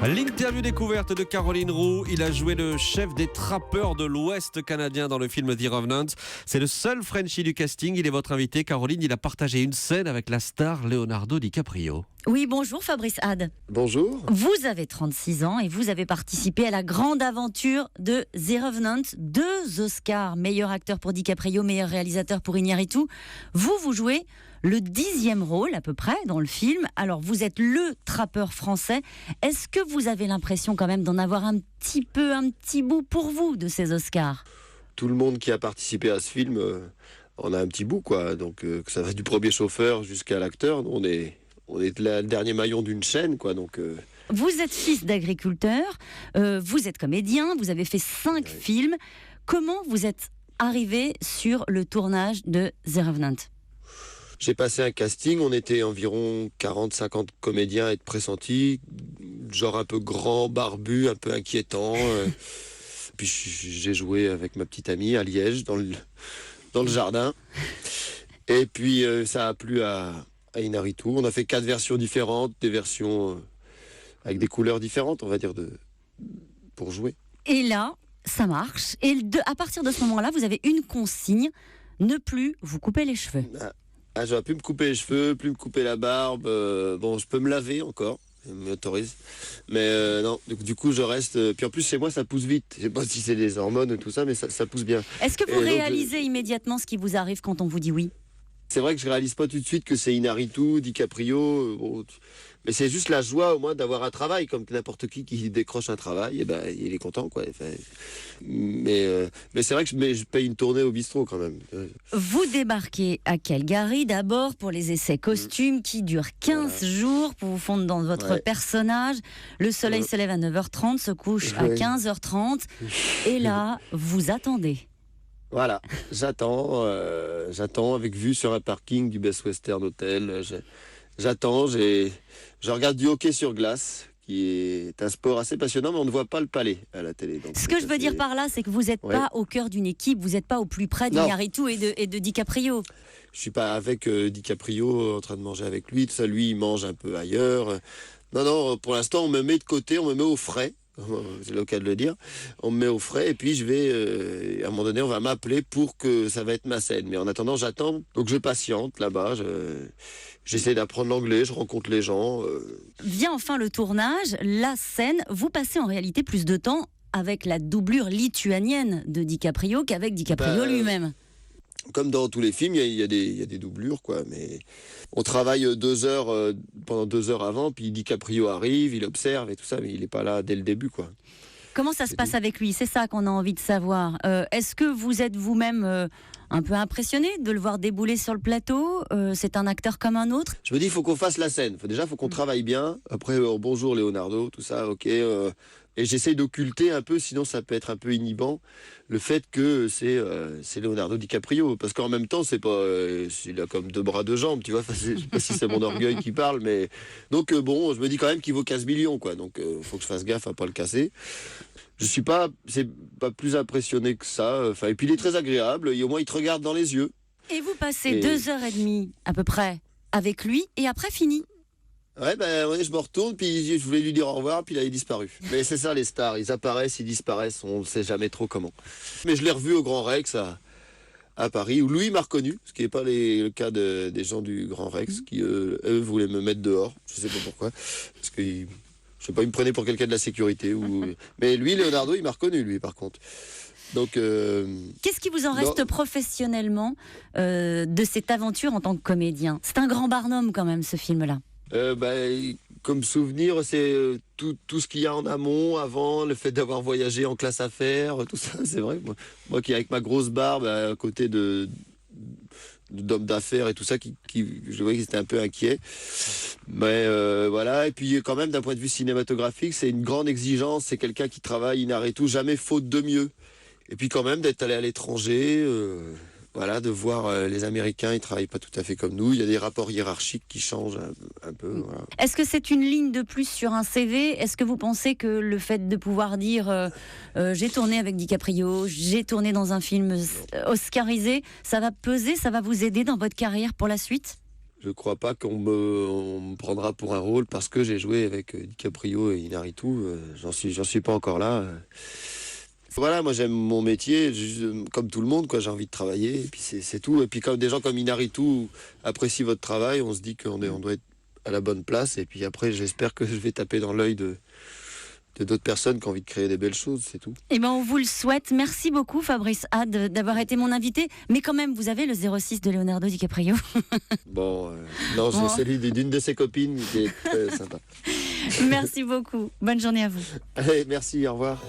L'interview découverte de Caroline Roux. Il a joué le chef des trappeurs de l'Ouest canadien dans le film The Revenant. C'est le seul Frenchie du casting. Il est votre invité. Caroline, il a partagé une scène avec la star Leonardo DiCaprio. Oui, bonjour Fabrice Had. Bonjour. Vous avez 36 ans et vous avez participé à la grande aventure de The Revenant. 2 Oscars, meilleur acteur pour DiCaprio, meilleur réalisateur pour Iñárritu. Vous jouez le 10e rôle à peu près dans le film. Alors vous êtes le trappeur français. Est-ce que vous avez l'impression quand même d'en avoir un petit bout pour vous de ces Oscars ? Tout le monde qui a participé à ce film en a un petit bout, quoi. Donc que ça va du premier chauffeur jusqu'à l'acteur. On est le dernier maillon d'une chaîne, quoi. Donc Vous êtes fils d'agriculteur, vous êtes comédien, vous avez fait 5 films. Comment vous êtes arrivé sur le tournage de The Revenant ? j'ai passé un casting. On était environ 40-50 comédiens à être pressentis, genre un peu grand, barbu, un peu inquiétant. Puis j'ai joué avec ma petite amie à Liège, dans le jardin. Et puis ça a plu à Iñárritu. On a fait 4 versions différentes, des versions avec des couleurs différentes, on va dire, pour jouer. Et là, ça marche. Et à partir de ce moment-là, vous avez une consigne, ne plus vous couper les cheveux. J'aurais pu me couper les cheveux, plus me couper la barbe. Bon, je peux me laver encore, je m'autorise. Mais non, du coup, je reste. Puis en plus, chez moi, ça pousse vite. Je sais pas si c'est des hormones ou tout ça, mais ça pousse bien. Est-ce que vous réalisez immédiatement ce qui vous arrive quand on vous dit oui ? C'est vrai que je réalise pas tout de suite que c'est Iñárritu, DiCaprio. Mais c'est juste la joie au moins d'avoir un travail, comme n'importe qui décroche un travail, et ben il est content, quoi. Enfin, mais c'est vrai que je paye une tournée au bistrot quand même. Vous débarquez à Calgary d'abord pour les essais costumes qui durent 15 jours pour vous fondre dans votre personnage. Le soleil se lève à 9h30, se couche à 15h30 et là vous attendez. Voilà, j'attends avec vue sur un parking du Best Western Hotel. J'attends, je regarde du hockey sur glace, qui est un sport assez passionnant, mais on ne voit pas le palais à la télé. Donc ce que je veux dire par là, c'est que vous n'êtes pas au cœur d'une équipe, vous n'êtes pas au plus près d'Iñárritu et de DiCaprio. Je suis pas avec DiCaprio en train de manger avec lui, tout ça, lui il mange un peu ailleurs. Non, pour l'instant on me met de côté, on me met au frais. C'est le cas de le dire. On me met au frais et puis je vais, à un moment donné, on va m'appeler pour que ça va être ma scène. Mais en attendant, j'attends. Donc je patiente là-bas. J'essaie d'apprendre l'anglais, je rencontre les gens. Vient enfin le tournage, la scène. Vous passez en réalité plus de temps avec la doublure lituanienne de DiCaprio qu'avec DiCaprio lui-même. Comme dans tous les films, il y a des doublures, quoi. Mais on travaille 2 heures, pendant 2 heures avant, puis DiCaprio arrive, il observe et tout ça, mais il n'est pas là dès le début, quoi. Comment ça se passe avec lui ? C'est ça qu'on a envie de savoir. Est-ce que vous êtes vous-même un peu impressionné de le voir débouler sur le plateau ? C'est un acteur comme un autre ? Je me dis, il faut qu'on fasse la scène. Il faut qu'on travaille bien. Après, bonjour Leonardo, tout ça, ok. Et j'essaye d'occulter un peu, sinon ça peut être un peu inhibant, le fait que c'est Leonardo DiCaprio. Parce qu'en même temps, c'est pas, il a comme 2 bras, 2 jambes, tu vois. Enfin, je sais pas si c'est mon orgueil qui parle, mais donc bon, je me dis quand même qu'il vaut 15 millions, quoi. Donc faut que je fasse gaffe à pas le casser. C'est pas plus impressionné que ça. Enfin, et puis il est très agréable. Et au moins il te regarde dans les yeux. Et vous passez 2h30 à peu près avec lui, et après fini. Ouais, je me retourne, puis je voulais lui dire au revoir, puis là, il est disparu. Mais c'est ça, les stars, ils apparaissent, ils disparaissent, on ne sait jamais trop comment. Mais je l'ai revu au Grand Rex à Paris, où lui m'a reconnu, ce qui n'est pas le cas des gens du Grand Rex, qui, eux, voulaient me mettre dehors, je ne sais pas pourquoi, parce que, je sais pas, ils me prenaient pour quelqu'un de la sécurité. Mais lui, Leonardo, il m'a reconnu, lui, par contre. Donc, qu'est-ce qui vous en reste professionnellement de cette aventure en tant que comédien ? C'est un grand barnum, quand même, ce film-là. Comme souvenir, c'est tout ce qu'il y a en amont, avant, le fait d'avoir voyagé en classe affaires, tout ça, c'est vrai. Moi qui, avec ma grosse barbe, à côté d'hommes d'affaires et tout ça, je voyais qu'ils étaient un peu inquiets. Mais voilà, et puis quand même, d'un point de vue cinématographique, c'est une grande exigence, c'est quelqu'un qui travaille Iñárritu, jamais faute de mieux. Et puis quand même, d'être allé à l'étranger... Voilà, de voir les Américains, ils travaillent pas tout à fait comme nous. Il y a des rapports hiérarchiques qui changent un peu. Voilà. Est-ce que c'est une ligne de plus sur un CV ? Est-ce que vous pensez que le fait de pouvoir dire j'ai tourné avec DiCaprio, j'ai tourné dans un film oscarisé, ça va peser, ça va vous aider dans votre carrière pour la suite ? Je crois pas on me prendra pour un rôle parce que j'ai joué avec DiCaprio et Inarritu. J'en suis pas encore là. Voilà, moi j'aime mon métier, comme tout le monde, quoi. J'ai envie de travailler, et puis c'est tout. Et puis quand des gens comme Inarritu apprécient votre travail, on se dit on doit être à la bonne place. Et puis après, j'espère que je vais taper dans l'œil de d'autres personnes qui ont envie de créer des belles choses, c'est tout. Eh ben, on vous le souhaite. Merci beaucoup, Fabrice Had, d'avoir été mon invité. Mais quand même, vous avez le 06 de Leonardo DiCaprio. Bon, non, Bon. c'est celui d'une de ses copines qui est très sympa. Merci beaucoup. Bonne journée à vous. Allez, merci, au revoir.